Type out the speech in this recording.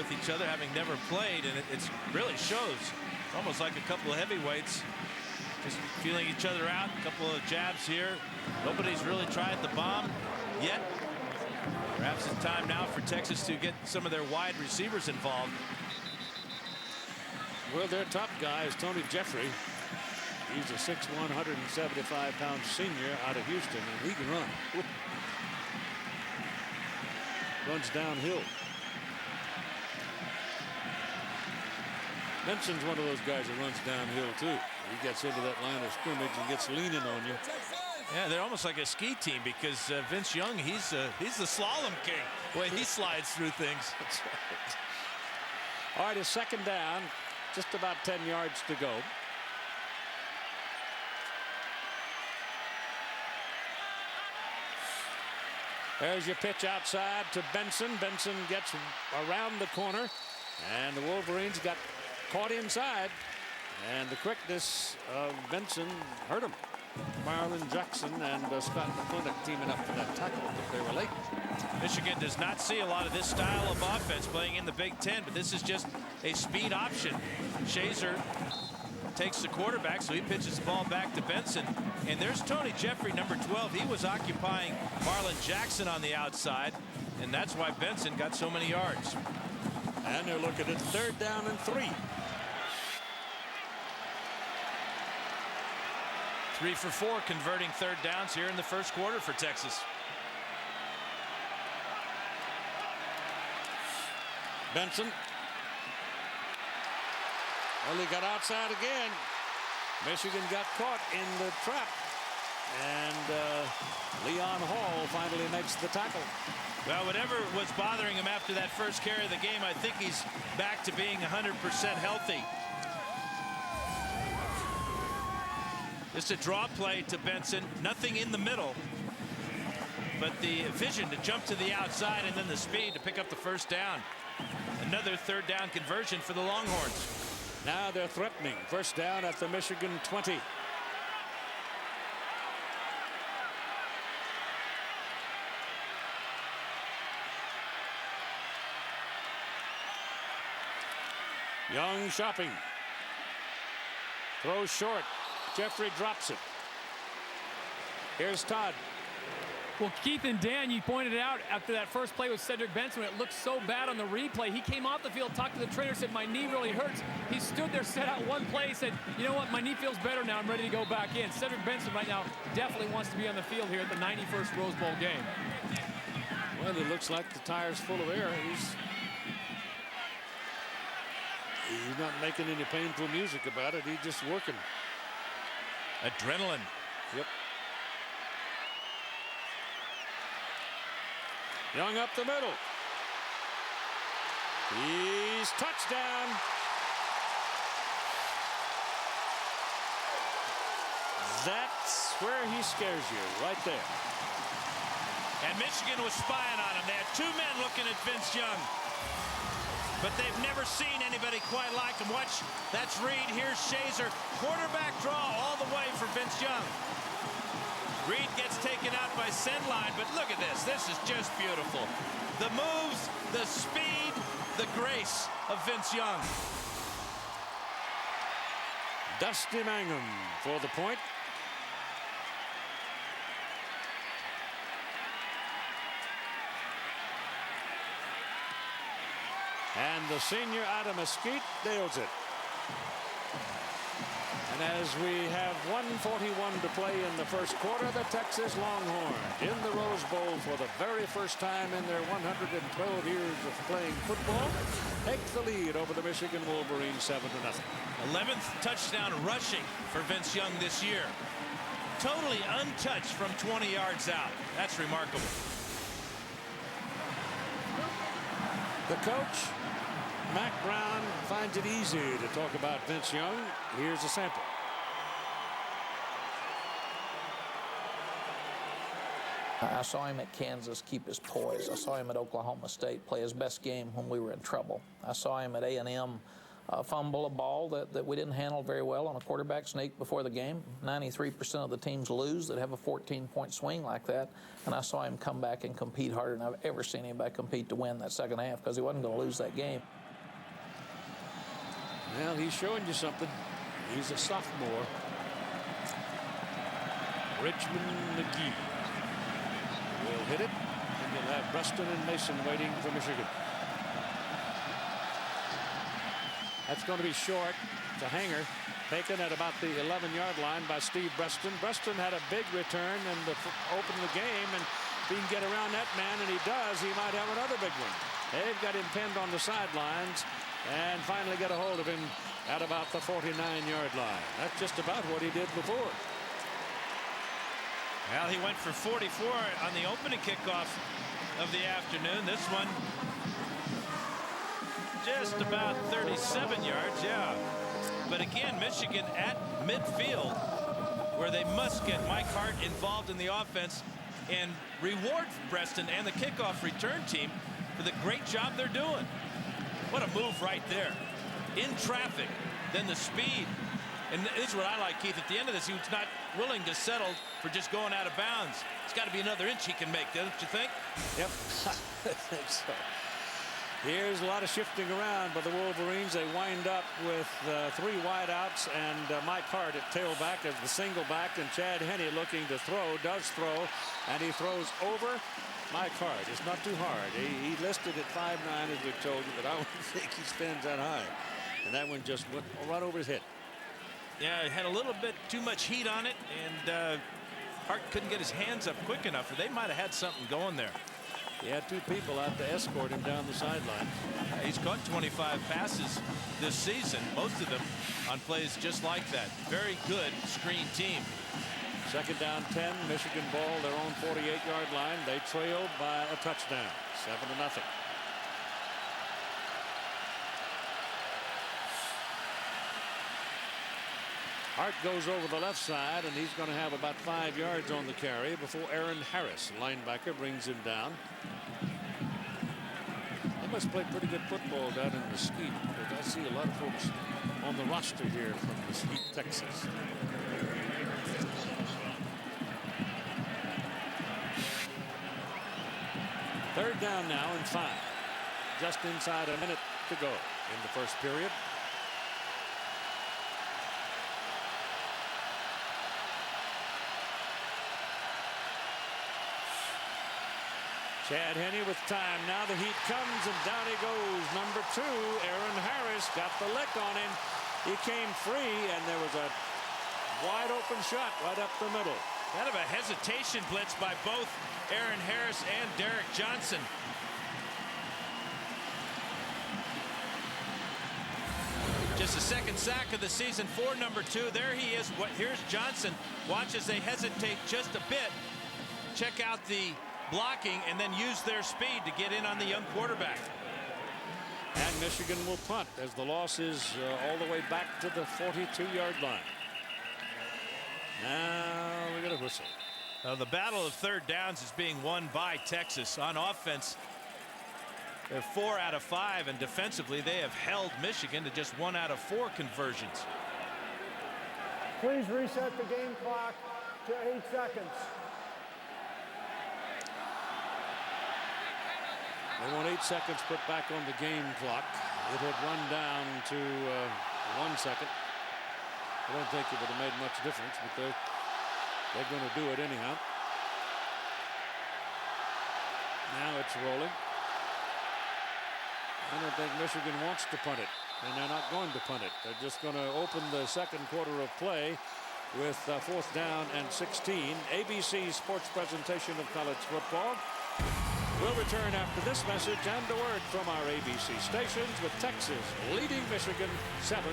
with each other, having never played, and it really shows. It's almost like a couple of heavyweights just feeling each other out. A couple of jabs here. Nobody's really tried the bomb yet. Perhaps it's time now for Texas to get some of their wide receivers involved. Well, their top guy is Tony Jeffrey. He's a 6'1", 175-pound senior out of Houston, and he can run. Runs downhill. Benson's one of those guys that runs downhill too. He gets into that line of scrimmage and gets leaning on you. Yeah, they're almost like a ski team, because Vince Young, he's the slalom king. The way he slides through things. That's right. All right, a second down, just about 10 yards to go. There's your pitch outside to Benson. Benson gets around the corner, and the Wolverines got caught inside, and the quickness of Benson hurt him. Marlon Jackson and Scott McClintock teaming up for that tackle, but they were late. Michigan does not see a lot of this style of offense playing in the Big Ten, but this is just a speed option. Shazer takes the quarterback, so he pitches the ball back to Benson. And there's Tony Jeffrey, number 12. He was occupying Marlon Jackson on the outside, and that's why Benson got so many yards. And they're looking at 3rd down and 3. 3 for 4 converting 3rd downs here in the first quarter for Texas. Benson. Well, he got outside again. Michigan got caught in the trap, and Leon Hall finally makes the tackle. Well, whatever was bothering him after that first carry of the game, I think he's back to being 100% healthy. Just a draw play to Benson, nothing in the middle, but the vision to jump to the outside and then the speed to pick up the first down. Another 3rd down conversion for the Longhorns. Now they're threatening. First down at the Michigan 20. Young shopping. Throws short. Jeffrey drops it. Here's Todd. Well, Keith and Dan, you pointed it out after that first play with Cedric Benson. It looked so bad on the replay. He came off the field, talked to the trainer, said, my knee really hurts. He stood there, set out one play, said, you know what, my knee feels better now. I'm ready to go back in. Cedric Benson right now definitely wants to be on the field here at the 91st Rose Bowl game. Well, it looks like the tire's full of air. He's not making any painful music about it. He's just working. Adrenaline. Yep. Young up the middle. He's touchdown. That's where he scares you, right there. And Michigan was spying on him. They had 2 men looking at Vince Young, but they've never seen anybody quite like him. Watch, that's Reed. Here's Shazer. Quarterback draw all the way for Vince Young. Reed gets taken out by Sendline, but look at this. This is just beautiful. The moves, the speed, the grace of Vince Young. Dusty Mangum for the point. And the senior out of Mesquite nails it. And as we have 1:41 to play in the first quarter, the Texas Longhorns in the Rose Bowl for the very first time in their 112 years of playing football take the lead over the Michigan Wolverines 7-0. 11th touchdown rushing for Vince Young this year. Totally untouched from 20 yards out. That's remarkable. The coach, Mack Brown, finds it easy to talk about Vince Young. Here's a sample. I saw him at Kansas keep his poise. I saw him at Oklahoma State play his best game when we were in trouble. I saw him at A&M fumble a ball that we didn't handle very well on a quarterback sneak before the game. 93% of the teams lose that have a 14-point swing like that. And I saw him come back and compete harder than I've ever seen anybody compete to win that second half, because he wasn't going to lose that game. Well, he's showing you something. He's a sophomore. Richmond McGee will hit it, and you'll have Preston and Mason waiting for Michigan. That's going to be short. It's a hanger taken at about the 11-yard line by Steve Preston. Preston had a big return and open the game, and if he can get around that man, and he does, he might have another big one. They've got him pinned on the sidelines and finally get a hold of him at about the 49-yard line. That's just about what he did before. Well, he went for 44 on the opening kickoff of the afternoon. This one just about 37 yards, yeah. But again, Michigan at midfield, where they must get Mike Hart involved in the offense and reward Preston and the kickoff return team for the great job they're doing. What a move right there. In traffic, then the speed. And this is what I like, Keith. At the end of this, he was not willing to settle for just going out of bounds. It's got to be another inch he can make, don't you think? Yep, I think so. Here's a lot of shifting around by the Wolverines. They wind up with 3 wideouts and Mike Hart at tailback as the single back, and Chad Henne looking to does throw, and he throws over Mike Hart. It's not too hard. He listed at 5'9", as we told you, but I don't think he stands that high. And that one just went right over his head. Yeah, it had a little bit too much heat on it, and Hart couldn't get his hands up quick enough, or they might have had something going there. He had 2 people out to escort him down the sideline. He's caught 25 passes this season, most of them on plays just like that. Very good screen team. Second down 10, Michigan ball, their own 48-yard line. They trailed by a touchdown, 7-0. Hart goes over the left side, and he's going to have about 5 yards on the carry before Aaron Harris, linebacker, brings him down. They must play pretty good football down in Mesquite, because I see a lot of folks on the roster here from Mesquite, Texas. Third down now and 5. Just inside a minute to go in the first period. Chad Henne with time. Now the heat comes, and down he goes. Number 2, Aaron Harris, got the lick on him. He came free, and there was a wide open shot right up the middle. Kind of a hesitation blitz by both Aaron Harris and Derek Johnson. Just the second sack of the season for number 2. There he is. Here's Johnson. Watch as they hesitate just a bit. Check out the blocking and then use their speed to get in on the young quarterback. And Michigan will punt as the loss is all the way back to the 42-yard line. Now we got a whistle. The battle of third downs is being won by Texas. On offense, they're 4 out of 5, and defensively they have held Michigan to just 1 out of 4 conversions. Please reset the game clock to 8 seconds. They want 8 seconds put back on the game clock. It had run down to 1 second. I don't think it would have made much difference, but they're going to do it anyhow. Now it's rolling. I don't think Michigan wants to punt it, and they're not going to punt it. They're just going to open the second quarter of play with 4th down and 16. ABC Sports presentation of college football. We'll return after this message and a word from our ABC stations with Texas leading Michigan 7-0.